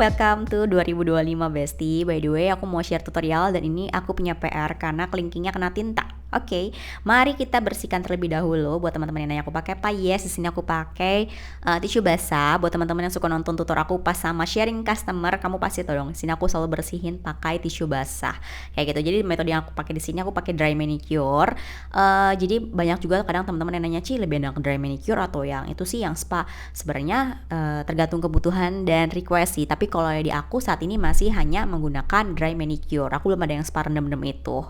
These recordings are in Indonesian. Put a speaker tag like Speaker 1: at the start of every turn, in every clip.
Speaker 1: welcome to 2025 Besti. By the way, aku mau share tutorial dan ini aku punya PR karena kelingkingnya kena tinta. Oke, mari kita bersihkan terlebih dahulu. Buat teman-teman yang nanya aku pakai apa, yes, di sini aku pakai tisu basah. Buat teman-teman yang suka nonton tutor aku pas sama sharing customer, kamu pasti tahu dong. Di sini aku selalu bersihin pakai tisu basah. Kayak gitu. Jadi metode yang aku pakai di sini aku pakai dry manicure. Jadi banyak juga kadang teman-teman yang nanya, "Ci, lebih enak dry manicure atau yang itu sih yang spa?" Sebenarnya tergantung kebutuhan dan request sih. Tapi kalau di aku saat ini masih hanya menggunakan dry manicure. Aku belum ada yang spa rendam-rendam itu.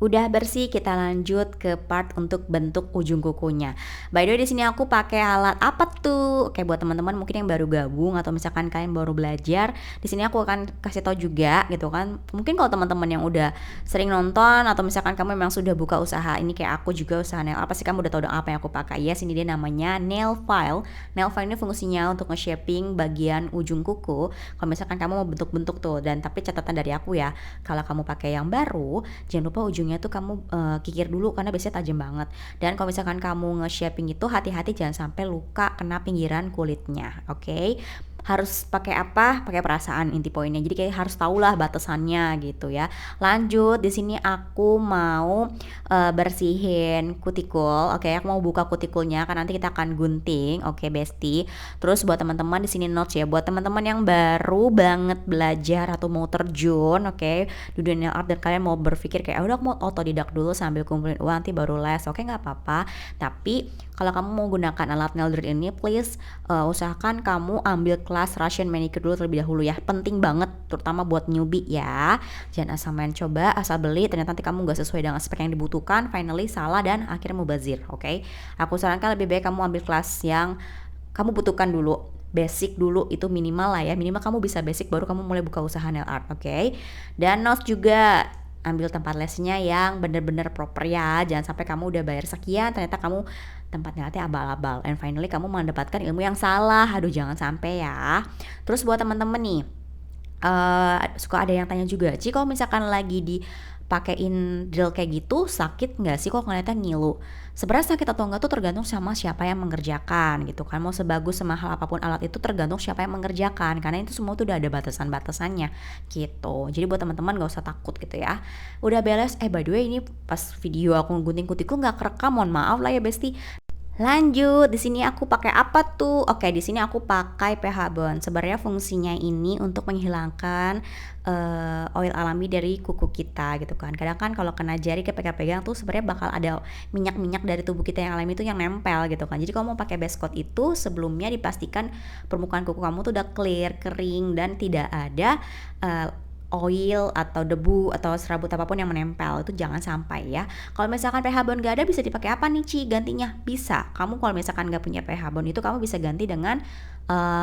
Speaker 1: Udah bersih, kita lanjut ke part untuk bentuk ujung kukunya. By the way, di sini aku pakai alat apa tuh? Oke, buat teman-teman mungkin yang baru gabung atau misalkan kalian baru belajar, di sini aku akan kasih tahu juga gitu kan. Mungkin kalau teman-teman yang udah sering nonton atau misalkan kamu memang sudah buka usaha ini kayak aku juga usaha nail, apa sih kamu udah tahu dong apa yang aku pakai? Yes, ini dia namanya nail file. Nail file ini fungsinya untuk nge-shaping bagian ujung kuku. Kalau misalkan kamu mau bentuk-bentuk tuh, dan tapi catatan dari aku ya, kalau kamu pakai yang baru, jangan lupa ujungnya tuh kamu kikir dulu karena biasanya tajam banget. Dan kalau misalkan kamu nge-shaping itu hati-hati jangan sampai luka kena pinggiran kulitnya. Oke. Harus pakai apa? Pakai perasaan inti poinnya. Jadi kayak harus tahulah batasannya gitu ya. Lanjut, di sini aku mau bersihin kutikul. Oke, aku mau buka kutikulnya kan nanti kita akan gunting. Oke, Besti. Terus buat teman-teman di sini notes ya. Buat teman-teman yang baru banget belajar atau mau terjun, oke, di dunia art dan kalian mau berpikir kayak, udah aku mau otodidak dulu sambil kumpulin uang nanti baru les. Oke, nggak apa-apa. Tapi kalau kamu mau gunakan alat nail drill ini, please usahakan kamu ambil kelas Russian manicure dulu terlebih dahulu ya. Penting banget, terutama buat newbie ya. Jangan asal main coba, asal beli, ternyata nanti kamu nggak sesuai dengan spek yang dibutuhkan, finally salah dan akhirnya mubazir. Oke, aku sarankan lebih baik kamu ambil kelas yang kamu butuhkan dulu. Basic dulu itu minimal lah ya. Minimal kamu bisa basic baru kamu mulai buka usaha nail art. Oke. Dan notes juga, ambil tempat lesnya yang bener-bener proper ya. Jangan sampai kamu udah bayar sekian ternyata kamu tempatnya nanti abal-abal, and finally kamu mendapatkan ilmu yang salah. Aduh, jangan sampai ya. Terus buat teman-teman nih, suka ada yang tanya juga, "Ci, kalau misalkan lagi dipakein drill kayak gitu sakit nggak sih, kok ngeliatnya ngilu?" Sebenarnya sakit atau enggak tuh tergantung sama siapa yang mengerjakan gitu kan. Mau sebagus semahal apapun alat itu tergantung siapa yang mengerjakan, karena itu semua tuh udah ada batasan-batasannya gitu. Jadi buat teman-teman gak usah takut gitu ya. Udah beres, by the way ini pas video aku gunting kutiku nggak kerekam, mohon maaf lah ya Besti. Lanjut, di sini aku pakai apa tuh? Oke, di sini aku pakai PH Bond. Sebenarnya fungsinya ini untuk menghilangkan oil alami dari kuku kita gitu kan. Kadang kan kalau kena jari kepegang-pegang tuh sebenarnya bakal ada minyak-minyak dari tubuh kita yang alami itu yang nempel gitu kan. Jadi kalau mau pakai base coat itu sebelumnya dipastikan permukaan kuku kamu tuh udah clear, kering dan tidak ada oil atau debu atau serabut apapun yang menempel, itu jangan sampai ya. Kalau misalkan pH bond gak ada, bisa dipakai apa nih Ci gantinya? Bisa, kamu kalau misalkan gak punya pH bond itu kamu bisa ganti dengan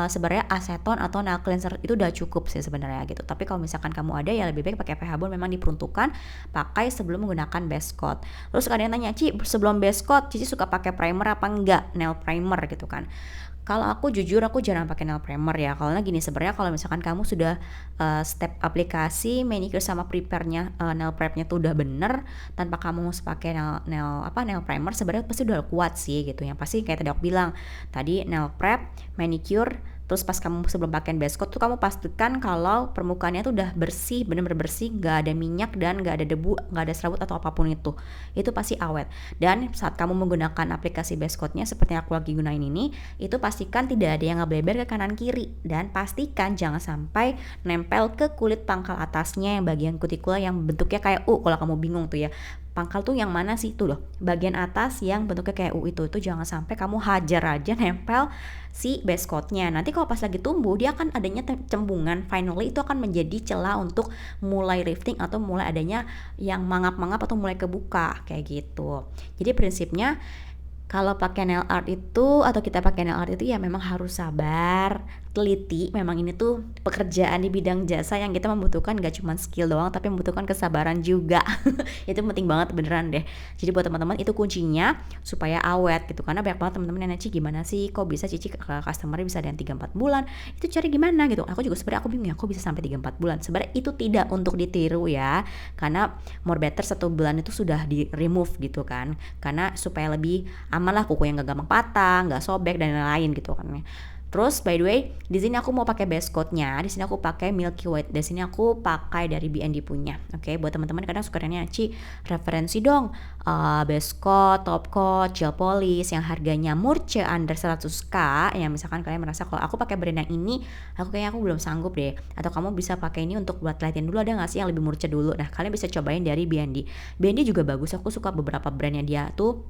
Speaker 1: sebenarnya aseton atau nail cleanser, itu udah cukup sih sebenarnya gitu. Tapi kalau misalkan kamu ada ya lebih baik pakai pH bond, memang diperuntukkan pakai sebelum menggunakan base coat. Terus kadang nanya, "Ci, sebelum base coat Cici suka pakai primer apa enggak? Nail primer gitu kan." Kalau aku jujur aku jarang pakai nail primer ya. Karena gini, sebenarnya kalau misalkan kamu sudah step aplikasi manicure sama prepare-nya, nail prep-nya tuh udah bener tanpa kamu harus pakai nail primer, sebenarnya pasti udah kuat sih gitu. Yang pasti kayak tadi aku bilang, tadi nail prep, manicure, terus pas kamu sebelum pakai base coat tuh kamu pastikan kalau permukaannya tuh udah bersih, bener-bener bersih, gak ada minyak dan gak ada debu, gak ada serabut atau apapun itu pasti awet. Dan saat kamu menggunakan aplikasi base coatnya seperti yang aku lagi gunain ini, itu pastikan tidak ada yang ngebleber ke kanan kiri, dan pastikan jangan sampai nempel ke kulit pangkal atasnya yang bagian kutikula yang bentuknya kayak U. Kalau kamu bingung tuh ya, pangkal tuh yang mana sih, tuh loh bagian atas yang bentuknya kayak U itu jangan sampai kamu hajar aja nempel si base coatnya. Nanti kalau pas lagi tumbuh dia akan adanya cembungan, finally itu akan menjadi celah untuk mulai rifting atau mulai adanya yang mangap-mangap atau mulai kebuka kayak gitu. Jadi prinsipnya kalau pakai nail art itu atau kita pakai nail art itu ya memang harus sabar, teliti. Memang ini tuh pekerjaan di bidang jasa yang kita membutuhkan gak cuma skill doang tapi membutuhkan kesabaran juga. Itu penting banget beneran deh. Jadi buat teman-teman itu kuncinya supaya awet gitu. Karena banyak banget teman-teman yang nanya, "Ci, gimana sih kok bisa Cici ke customer bisa ada yang 3-4 bulan? Itu cari gimana gitu." Aku juga sebenarnya aku bingung ya, kok bisa sampai 3-4 bulan. Sebenarnya itu tidak untuk ditiru ya. Karena more better 1 bulan itu sudah di remove gitu kan. Karena supaya lebih aman lah, kuku yang gak gampang patah, gak sobek dan lain-lain gitu kan. Terus by the way, di sini aku mau pakai base coat-nya. Di sini aku pakai Milky White. Di sini aku pakai dari B&D punya. Oke, buat teman-teman kadang suka nanya, "Ci, referensi dong base coat, top coat, gel polish yang harganya murce under 100k." Yang misalkan kalian merasa kalau aku pakai brand yang ini, kayaknya aku belum sanggup deh. Atau kamu bisa pakai ini untuk buat latihan dulu, ada nggak sih yang lebih murce dulu? Nah, kalian bisa cobain dari B&D. B&D juga bagus. Aku suka beberapa brandnya dia tuh,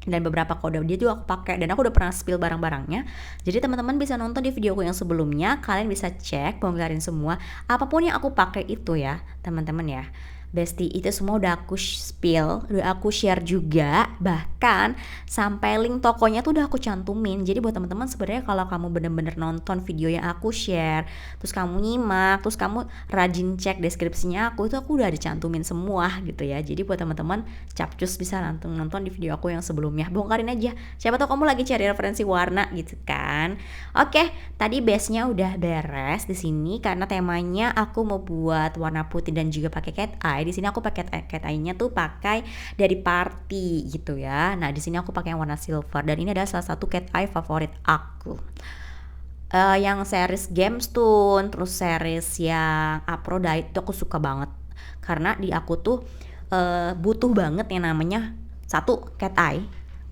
Speaker 1: dan beberapa kode dia juga aku pakai, dan aku udah pernah spill barang-barangnya. Jadi teman-teman bisa nonton di videoku yang sebelumnya, kalian bisa cek pembayaran semua apapun yang aku pakai itu ya teman-teman ya. Bestie, itu semua udah aku spill, udah aku share juga, bahkan sampai link tokonya tuh udah aku cantumin. Jadi buat teman-teman sebenarnya kalau kamu bener-bener nonton video yang aku share, terus kamu nyimak, terus kamu rajin cek deskripsinya aku, itu aku udah dicantumin semua gitu ya. Jadi buat teman-teman capcus bisa langsung nonton di video aku yang sebelumnya, bongkarin aja. Siapa tahu kamu lagi cari referensi warna gitu kan. Oke, tadi base-nya udah beres di sini karena temanya aku mau buat warna putih dan juga pakai cat eye. Di sini aku pakai cat eye-nya tuh pakai dari Party gitu ya. Nah, di sini aku pakai yang warna silver dan ini adalah salah satu cat eye favorit aku. Yang series Gemstone, terus series yang Aphrodite itu aku suka banget. Karena di aku tuh butuh banget yang namanya satu cat eye,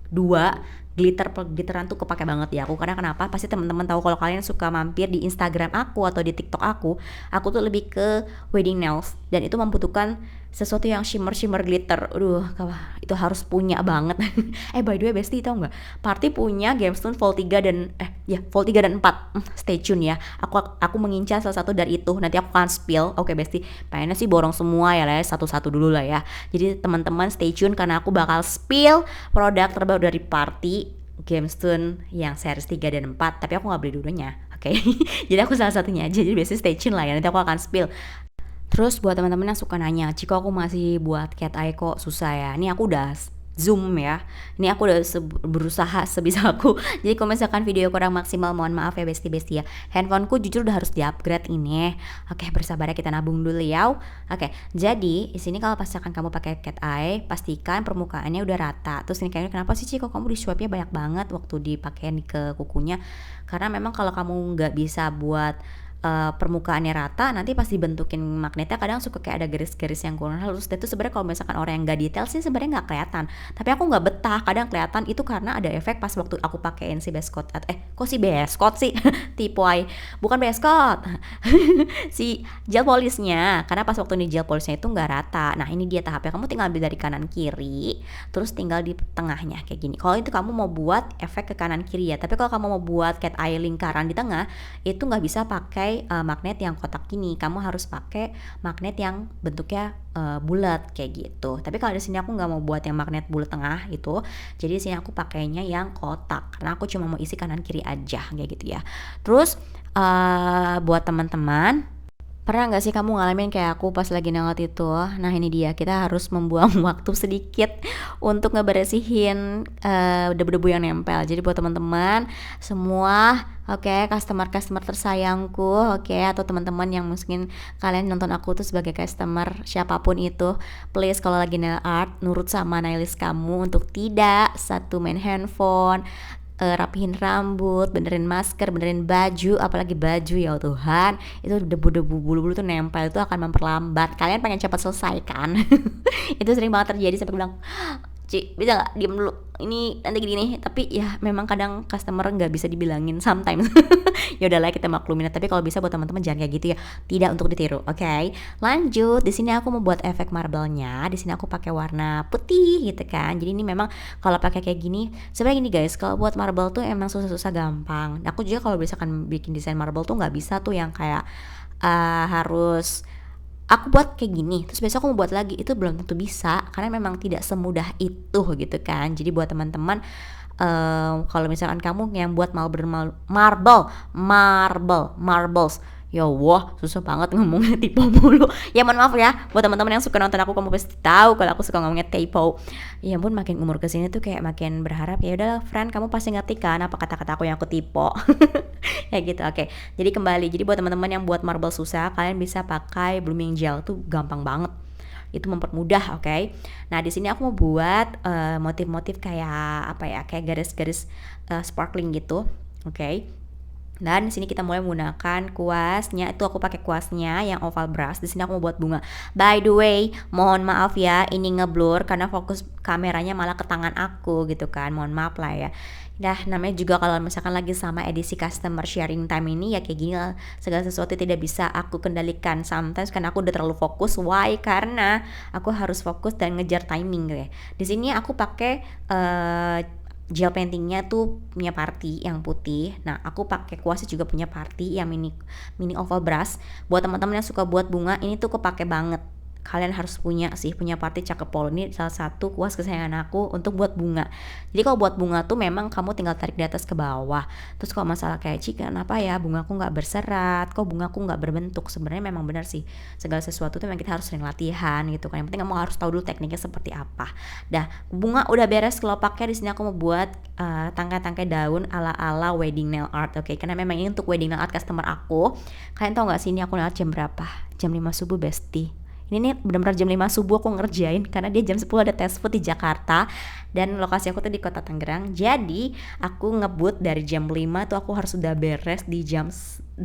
Speaker 1: dua glitteran tuh kepake banget di aku. Karena kenapa? Pasti teman-teman tahu kalau kalian suka mampir di Instagram aku atau di TikTok aku tuh lebih ke wedding nails dan itu membutuhkan sesuatu yang shimmer glitter. Itu harus punya banget. By the way Besti tahu nggak? Party punya gemstone Vol 3 dan Vol 3 dan 4. Stay tune ya. Aku mengincar salah satu dari itu. Nanti aku akan spill. Oke Besti, pengennya sih borong semua ya lah, satu-satu dulu lah ya. Jadi teman-teman stay tune karena aku bakal spill produk terbaru dari Party gemstone yang series 3 dan 4. Tapi aku nggak beli dulunya. Oke. Jadi aku salah satunya aja. Jadi biasanya stay tune lah ya. Nanti aku akan spill. Terus buat teman-teman yang suka nanya, "Ciko aku masih buat cat eye kok susah ya." Ini aku udah zoom ya. Ini aku udah berusaha sebisa aku. Jadi kalau misalkan video kurang maksimal mohon maaf ya Besti ya. Handphoneku jujur udah harus di-upgrade ini. Oke, bersabar ya, kita nabung dulu ya. Oke, jadi di sini kalau misalkan kamu pakai cat eye, pastikan permukaannya udah rata. Terus ini kayaknya kenapa sih Ciko kamu di swipe-nya banyak banget waktu dipakein ke kukunya? Karena memang kalau kamu nggak bisa buat permukaannya rata, nanti pas dibentukin magnetnya kadang suka kayak ada garis-garis yang kurang halus. Dan itu sebenarnya kalau misalkan orang yang nggak detail sih sebenarnya nggak kelihatan, tapi aku nggak betah kadang kelihatan itu karena ada efek pas waktu aku pakein si base coat. Kok si base coat sih? Tipe eye, bukan base coat. Si gel polishnya, karena pas waktu ini gel polishnya itu nggak rata. Nah ini dia tahapnya, kamu tinggal ambil dari kanan kiri terus tinggal di tengahnya kayak gini. Kalau itu kamu mau buat efek ke kanan kiri ya, tapi kalau kamu mau buat cat eye lingkaran di tengah itu nggak bisa pakai magnet yang kotak gini. Kamu harus pakai magnet yang bentuknya bulat kayak gitu. Tapi kalau di sini aku nggak mau buat yang magnet bulat tengah itu, jadi di sini aku pakainya yang kotak karena aku cuma mau isi kanan kiri aja kayak gitu ya. Terus buat teman-teman, pernah nggak sih kamu ngalamin kayak aku pas lagi naut itu? Nah ini dia, kita harus membuang waktu sedikit untuk ngebersihin debu-debu yang nempel. Jadi buat teman-teman semua, oke, customer tersayangku, oke, atau teman-teman yang mungkin kalian nonton aku tuh sebagai customer siapapun itu, please kalau lagi nail art nurut sama nailist kamu untuk tidak main handphone, rapihin rambut, benerin masker, benerin baju, apalagi baju ya Tuhan, itu debu-debu bulu-bulu tuh nempel, itu akan memperlambat. Kalian pengen cepat selesai kan? Itu sering banget terjadi sampai bilang, "Ci, bisa nggak diem dulu, ini nanti gini." Tapi ya memang kadang customer nggak bisa dibilangin sometimes. Ya udahlah kita maklumin. Tapi kalau bisa buat teman-teman jangan kayak gitu ya, tidak untuk ditiru. Oke, lanjut. Di sini aku mau buat efek marble-nya. Di sini aku pakai warna putih gitu kan. Jadi ini memang kalau pakai kayak gini, sebenarnya gini guys, kalau buat marble tuh emang susah-susah gampang. Aku juga kalau misalkan bikin desain marble tuh nggak bisa tuh yang kayak harus aku buat kayak gini terus besok aku mau buat lagi, itu belum tentu bisa karena memang tidak semudah itu gitu kan. Jadi buat teman-teman kalau misalkan kamu yang buat marbles, ya wah susah banget ngomongnya typo mulu. Ya mohon maaf ya buat teman-teman yang suka nonton aku, kamu pasti tahu kalau aku suka ngomongnya typo. Ya ampun, makin umur kesini tuh kayak makin berharap ya udah friend, kamu pasti ngerti kan apa kata-kata aku yang aku typo. Ya gitu. Oke, jadi kembali, jadi buat teman-teman yang buat marble susah, kalian bisa pakai blooming gel, tuh gampang banget, itu mempermudah. Oke. Nah di sini aku mau buat motif-motif kayak apa ya, kayak garis-garis sparkling gitu. Oke. Dan di sini kita mulai menggunakan kuasnya, itu aku pakai kuasnya yang oval brush. Di sini aku mau buat bunga. By the way, mohon maaf ya, ini ngeblur karena fokus kameranya malah ke tangan aku gitu kan. Mohon maaf lah ya. Nah, namanya juga kalau misalkan lagi sama edisi customer sharing time ini ya kayak gini lah. Segala sesuatu tidak bisa aku kendalikan. Sometimes karena aku udah terlalu fokus. Why? Karena aku harus fokus dan ngejar timing gitu ya. Di sini aku pakai gel paintingnya tuh punya Party yang putih. Nah, aku pakai kuasnya juga punya Party yang mini oval brush. Buat teman-teman yang suka buat bunga, ini tuh kepake banget. Kalian harus punya sih, punya Party cakep pol. Ini salah satu kuas kesayangan aku untuk buat bunga. Jadi kalau buat bunga tuh memang kamu tinggal tarik di atas ke bawah. Terus kalau masalah kayak kenapa ya bungaku nggak berserat, kok bungaku nggak berbentuk, sebenarnya memang benar sih. Segala sesuatu tuh memang kita harus sering latihan gitu kan. Yang penting kamu harus tahu dulu tekniknya seperti apa. Dah, bunga udah beres. Kalau pakai di sini aku mau buat tangkai-tangkai daun ala-ala wedding nail art. Oke, karena memang ini untuk wedding nail art customer aku. Kalian tahu nggak sih ini aku nail jam berapa? Jam 5 subuh bestie. Ini nih benar-benar jam 5 subuh aku ngerjain karena dia jam 10 ada tes food di Jakarta dan lokasi aku tuh di kota Tangerang. Jadi aku ngebut dari jam 5 tuh aku harus sudah beres di jam 8.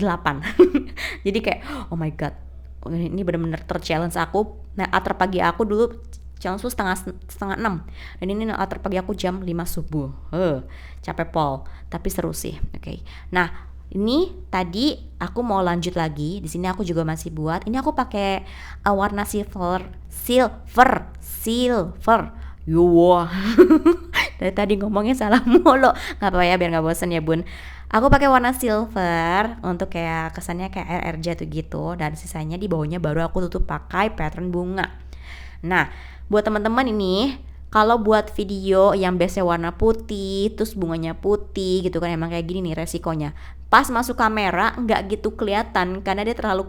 Speaker 1: Jadi kayak oh my god, ini benar-benar ter-challenge aku. Nah, terpagi aku dulu challenge tuh setengah 6 dan ini terpagi aku jam 5 subuh. Capek pol, tapi seru sih. Oke. Nah, ini tadi aku mau lanjut lagi. Di sini aku juga masih buat. Ini aku pakai warna silver. Yo. Dari tadi ngomongnya salah mulu. Gak apa ya biar gak bosan ya bun. Aku pakai warna silver untuk kayak kesannya kayak air jatuh gitu. Dan sisanya di bawahnya baru aku tutup pakai pattern bunga. Nah, buat teman-teman ini kalau buat video yang biasanya warna putih, terus bunganya putih gitu kan, emang kayak gini nih resikonya. Pas masuk kamera nggak gitu kelihatan karena dia terlalu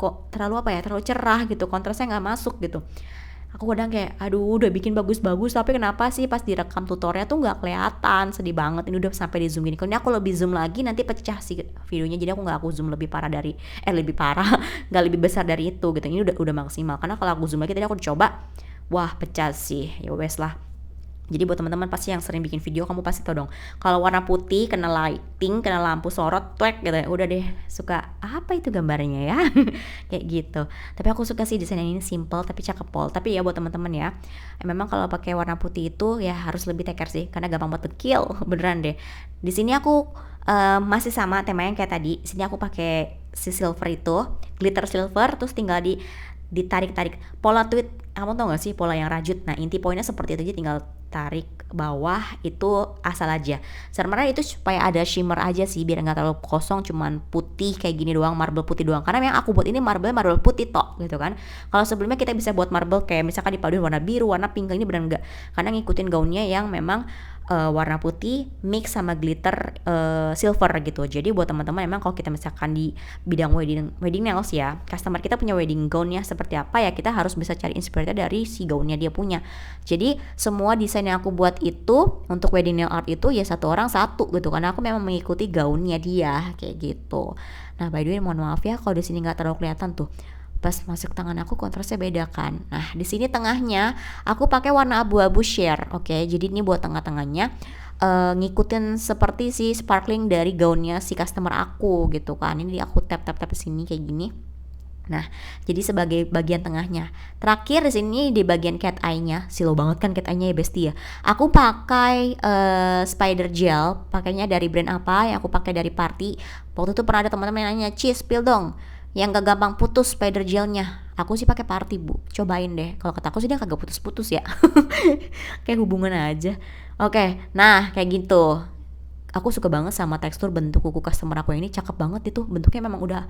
Speaker 1: cerah gitu, kontrasnya nggak masuk gitu. Aku kadang kayak, aduh udah bikin bagus-bagus tapi kenapa sih pas direkam tutorial tuh nggak kelihatan, sedih banget. Ini udah sampai di zoom gini. Kalau ini aku lebih zoom lagi nanti pecah sih videonya, jadi aku zoom lebih parah nggak lebih besar dari itu gitu. Ini udah maksimal karena kalau aku zoom lagi tadi aku coba, wah pecah sih. Ya wes lah. Jadi buat teman-teman pasti yang sering bikin video kamu pasti tau dong. Kalau warna putih kena lighting, kena lampu sorot, twek gitu ya. Udah deh suka apa itu gambarnya ya. Kayak gitu. Tapi aku suka sih desain ini simple tapi cakep pol. Tapi ya buat teman-teman ya, memang kalau pakai warna putih itu ya harus lebih take care sih karena gampang banget kill. Beneran deh. Di sini aku masih sama tema yang kayak tadi. Di sini aku pakai si silver itu, glitter silver, terus tinggal ditarik-tarik pola tweet. Kamu tau gak sih pola yang rajut? Nah inti poinnya seperti itu aja, tinggal tarik bawah itu asal aja. Sebenarnya itu supaya ada shimmer aja sih biar nggak terlalu kosong, cuman putih kayak gini doang, marble putih doang. Karena yang aku buat ini marble putih tok gitu kan. Kalau sebelumnya kita bisa buat marble kayak misalkan dipaduin warna biru, warna pink, ini benar enggak. Karena ngikutin gaunnya yang memang warna putih mix sama glitter silver gitu. Jadi buat teman-teman memang kalau kita misalkan di bidang wedding nails ya, customer kita punya wedding gownnya seperti apa ya, kita harus bisa cari inspirasinya dari si gaunnya dia punya. Jadi semua desain yang aku buat itu untuk wedding nail art itu ya satu orang satu gitu, karena aku memang mengikuti gaunnya dia kayak gitu. Nah by the way mohon maaf ya kalau di sini nggak terlalu kelihatan tuh. Pas masuk tangan aku kontrasnya beda kan. Nah di sini tengahnya aku pakai warna abu-abu sheer. Oke, jadi ini buat tengah-tengahnya ngikutin seperti si sparkling dari gaunnya si customer aku gitu kan. Ini aku tap sini kayak gini. Nah, jadi sebagai bagian tengahnya. Terakhir di sini di bagian cat eye-nya, silo banget kan cat eye-nya ya bestie ya. Aku pakai spider gel, pakainya dari brand apa? Yang aku pakai dari Party. Waktu itu pernah ada teman-teman yang nanya, "Cis, spill dong yang gak gampang putus spider gelnya." Aku sih pakai Party bu, cobain deh. Kalau kata aku sih dia kagak putus-putus ya. Kayak hubungan aja. Oke, nah kayak gitu. Aku suka banget sama tekstur bentuk kuku customer aku ini, cakep banget itu. Bentuknya memang udah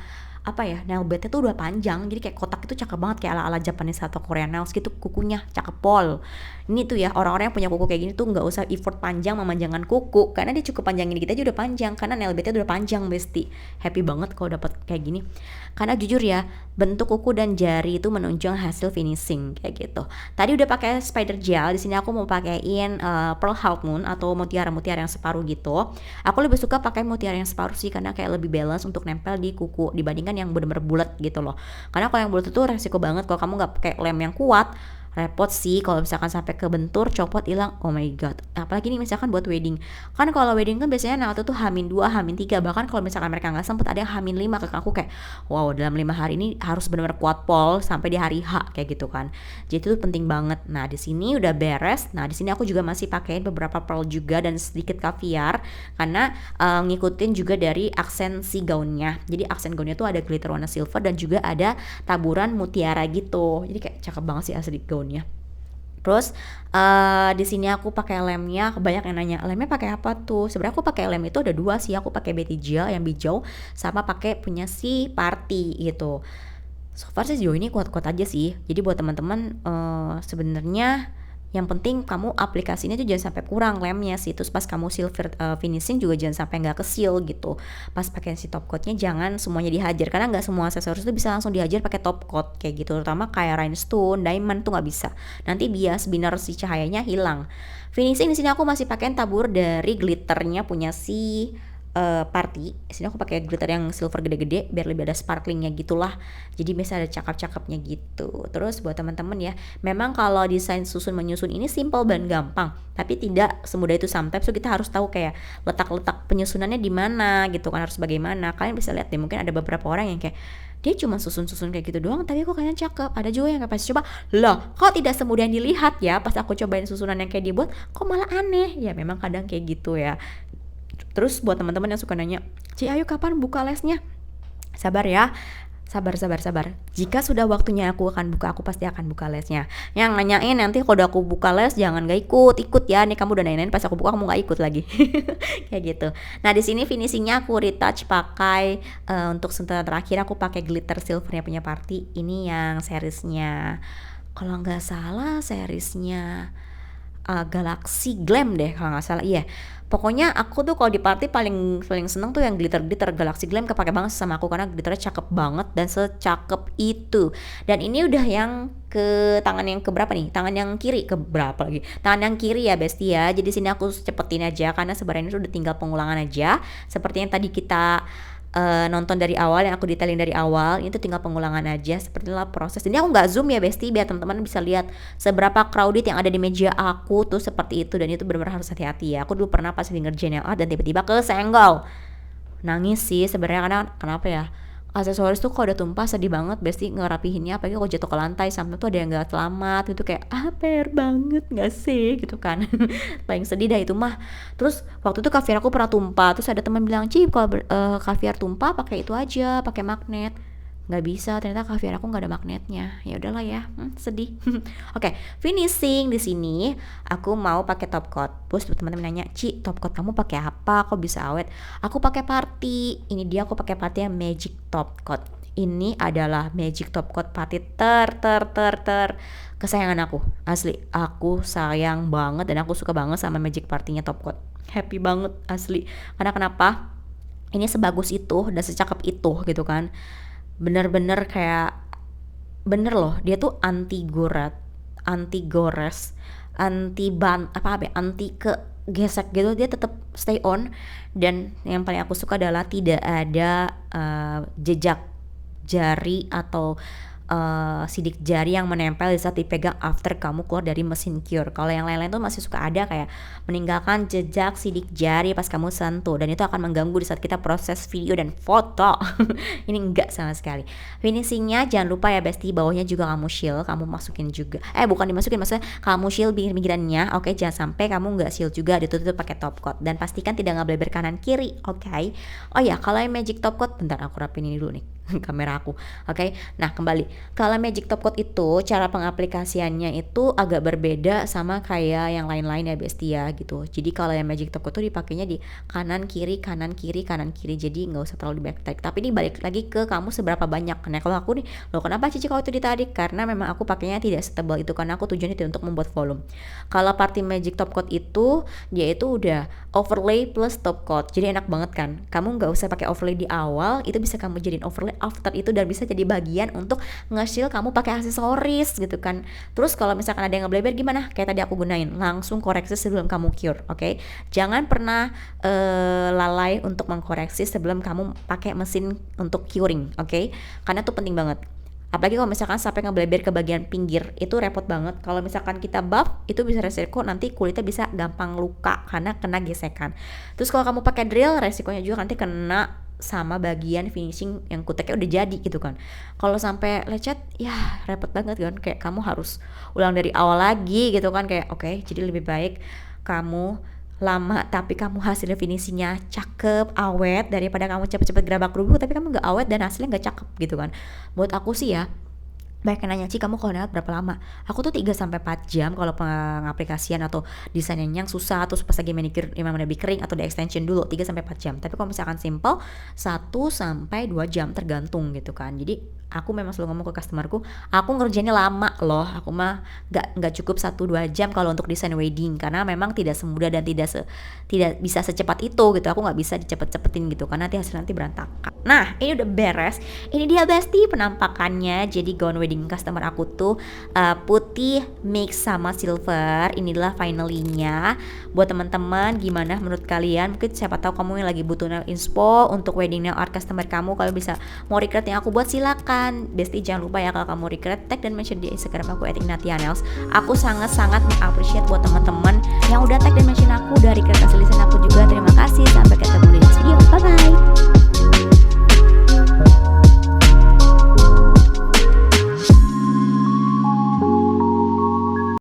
Speaker 1: apa ya, nail bednya tuh udah panjang, jadi kayak kotak itu cakep banget kayak ala-ala Japanese atau Korean nails gitu, kukunya cakep pol. Ini tuh ya orang-orang yang punya kuku kayak gini tuh nggak usah effort panjang memanjangkan kuku, karena dia cukup panjangin dikit aja udah panjang, karena nail bednya udah panjang besti. Happy banget kalau dapat kayak gini. Karena jujur ya, bentuk kuku dan jari itu menunjang hasil finishing kayak gitu. Tadi udah pakai spider gel, di sini aku mau pakein pearl half moon atau mutiara-mutiara yang separuh gitu. Aku lebih suka pakai mutiara yang separuh sih karena kayak lebih balance untuk nempel di kuku dibandingkan yang bener-bener bulat gitu loh. Karena kalau yang bulat itu resiko banget kalau kamu nggak pakai lem yang kuat, repot sih kalau misalkan sampai kebentur, copot, hilang. Oh my god, apalagi nih misalkan buat wedding. Kan kalau wedding kan biasanya nail tuh H-2, H-3, bahkan kalau misalkan mereka nggak sempet ada yang H-5 ke aku kayak wow, dalam 5 hari ini harus benar-benar kuat pol sampai di hari H kayak gitu kan. Jadi itu penting banget. Nah di sini udah beres. Nah di sini aku juga masih pakein beberapa pearl juga dan sedikit caviar karena ngikutin juga dari aksen si gaunnya. Jadi aksen gaunnya tuh ada glitter warna silver dan juga ada taburan mutiara gitu. Jadi kayak cakep banget sih asli gaunnya. Terus di sini aku pakai lemnya, banyak yang nanya lemnya pakai apa tuh? Sebenarnya aku pakai lem itu ada dua sih, aku pakai Betty Gel yang hijau sama pakai punya si Party gitu. So far sih sejauh ini kuat-kuat aja sih. Jadi buat teman-teman sebenarnya yang penting kamu aplikasinya tuh jangan sampai kurang lemnya sih. Terus pas kamu silver finishing juga jangan sampai nggak ke-seal gitu. Pas pakai si top coatnya jangan semuanya dihajar karena nggak semua aksesoris itu bisa langsung dihajar pakai top coat kayak gitu. Terutama kayak rhinestone, diamond tuh nggak bisa. Nanti bias binar si cahayanya hilang. Finishing di sini aku masih pakai tabur dari glitternya punya si Party. Di sini aku pakai glitter yang silver gede-gede biar lebih ada sparklingnya gitulah. Jadi bisa ada cakep-cakepnya gitu. Terus buat teman-teman ya, memang kalau desain susun menyusun ini simple dan gampang, tapi tidak semudah itu sometimes. So kita harus tahu kayak letak-letak penyusunannya di mana gitu kan, harus bagaimana. Kalian bisa lihat deh, mungkin ada beberapa orang yang kayak dia cuma susun-susun kayak gitu doang tapi kok kayaknya cakep. Ada juga yang kayak pas coba lah kok tidak semudah yang dilihat ya, pas aku cobain susunan yang kayak dibuat kok malah aneh. Ya memang kadang kayak gitu ya. Terus buat teman-teman yang suka nanya, Ci ayo kapan buka lesnya? Sabar ya, sabar. Jika sudah waktunya aku akan buka, aku pasti akan buka lesnya. Yang nanyain nanti kalau udah aku buka les jangan gak ikut ya. Nih kamu udah nanyain pas aku buka kamu gak ikut lagi. Kayak gitu. Nah di sini finishingnya aku retouch pakai untuk sentuhan terakhir aku pakai glitter silvernya punya Party. Ini yang seriesnya, kalau nggak salah seriesnya Galaxy Glam deh kalau nggak salah. Iya. Pokoknya aku tuh kalau di party paling seneng tuh yang glitter Galaxy Glam kepake banget sama aku karena glitternya cakep banget dan secakep itu. Dan ini udah yang ke tangan yang keberapa nih? Tangan yang kiri keberapa lagi? Tangan yang kiri ya Besti ya. Jadi sini aku cepetin aja karena sebenarnya ini udah tinggal pengulangan aja. Seperti yang tadi kita nonton dari awal, yang aku detailin dari awal, itu tinggal pengulangan aja. Seperti itulah proses. Ini aku nggak zoom ya Besti biar teman-teman bisa lihat seberapa crowded yang ada di meja aku tuh seperti itu. Dan itu benar-benar harus hati-hati ya. Aku dulu pernah pas ngerjain nail art dan tiba-tiba kesenggol, nangis sih sebenarnya karena kenapa ya, aksesoris tuh kalau udah tumpah sedih banget Besti ngerapihinnya, apalagi kalau jatuh ke lantai sampai tuh ada yang nggak selamat itu kayak PR banget nggak sih gitu kan. Paling sedih dah itu mah. Terus waktu itu caviar aku pernah tumpah, terus ada teman bilang Ci kalau caviar tumpah pakai itu aja, pakai magnet. Nggak bisa, ternyata caviar aku nggak ada magnetnya. Ya udahlah ya, sedih. Oke, finishing di sini aku mau pakai top coat. Terus teman-teman nanya, Ci top coat kamu pakai apa kok bisa awet? Aku pakai Party. Ini dia aku pakai Party yang Magic Top Coat. Ini adalah Magic Top Coat Party kesayangan aku. Asli, aku sayang banget dan aku suka banget sama Magic Party-nya Top Coat. Happy banget asli. Karena kenapa? Ini sebagus itu dan secakep itu gitu kan. Bener-bener kayak bener loh, dia tuh anti goret, anti gores, anti ban apa anti ke gesek gitu, dia tetap stay on. Dan yang paling aku suka adalah tidak ada jejak jari atau sidik jari yang menempel di saat dipegang after kamu keluar dari mesin cure. Kalau yang lain-lain tuh masih suka ada kayak meninggalkan jejak sidik jari pas kamu sentuh, dan itu akan mengganggu di saat kita proses video dan foto. Ini enggak sama sekali. Finishingnya jangan lupa ya Besti, bawahnya juga kamu seal, kamu masukin juga. Bukan dimasukin, maksudnya kamu seal pinggirannya. Oke, jangan sampai kamu enggak seal juga, ditutup pakai top coat dan pastikan tidak ngableber kanan kiri. Oke. Oh ya, kalau yang Magic Top Coat, bentar aku rapin ini dulu nih kamera aku. Oke. Nah, kembali. Kalau Magic Top Coat itu cara pengaplikasiannya itu agak berbeda sama kayak yang lain-lain ya Besti ya gitu. Jadi kalau yang Magic Top Coat itu dipakainya di kanan kiri. Jadi nggak usah terlalu ditarik. Tapi ini balik lagi ke kamu seberapa banyak. Nah, kalau aku nih, loh kenapa Cici kalau itu ditarik? Karena memang aku pakainya tidak setebal itu karena aku tujuannya itu untuk membuat volume. Kalau Party Magic Top Coat itu dia itu udah overlay plus top coat. Jadi enak banget kan. Kamu nggak usah pakai overlay di awal, itu bisa kamu jadiin overlay after itu dan bisa jadi bagian untuk nge-seal kamu pakai aksesoris gitu kan. Terus kalau misalkan ada yang ngebleber gimana? Kayak tadi aku gunain, langsung koreksi sebelum kamu cure, oke? Jangan pernah lalai untuk mengkoreksi sebelum kamu pakai mesin untuk curing, oke? Karena itu penting banget. Apalagi kalau misalkan sampai ngebleber ke bagian pinggir, itu repot banget. Kalau misalkan kita buff, itu bisa resiko nanti kulitnya bisa gampang luka karena kena gesekan. Terus kalau kamu pakai drill, resikonya juga nanti kena sama bagian finishing yang kuteknya udah jadi gitu kan. Kalau sampai lecet, ya repot banget kan. Kayak kamu harus ulang dari awal lagi gitu kan. Kayak oke, jadi lebih baik kamu lama tapi kamu hasilnya finishingnya cakep, awet, daripada kamu cepet-cepet gerabak gerubuk tapi kamu nggak awet dan hasilnya nggak cakep gitu kan. Buat aku sih ya, banyak yang nanya, "Ci, kamu kalau nail berapa lama?" Aku tuh 3 sampai 4 jam kalau pengaplikasian atau desainnya yang susah, terus pas lagi manicure yang lebih kering atau di extension dulu 3 sampai 4 jam. Tapi kalau misalkan simple 1 sampai 2 jam tergantung gitu kan. Jadi aku memang selalu ngomong ke customerku, aku ngerjainnya lama loh. Aku mah nggak cukup 1-2 jam kalau untuk desain wedding karena memang tidak semudah dan tidak bisa secepat itu gitu. Aku nggak bisa dicepet-cepetin gitu karena nanti hasil nanti berantakan. Nah, ini udah beres. Ini dia Besti penampakannya. Jadi gaun wedding customer aku tuh putih mix sama silver. Inilah finally-nya. Buat teman-teman, gimana menurut kalian? Mungkin siapa tahu kamu yang lagi butuh nail inspo untuk wedding nail art customer kamu, kalau bisa mau recreate yang aku buat silakan. Besti jangan lupa ya, kalau kamu recreate tag dan mention di Instagram aku @ignatia_nails. Aku sangat-sangat mengapresiasi buat teman-teman yang udah tag dan mention aku, dari recreate hasil desain aku juga. Terima kasih. Sampai ketemu di next video. Bye bye.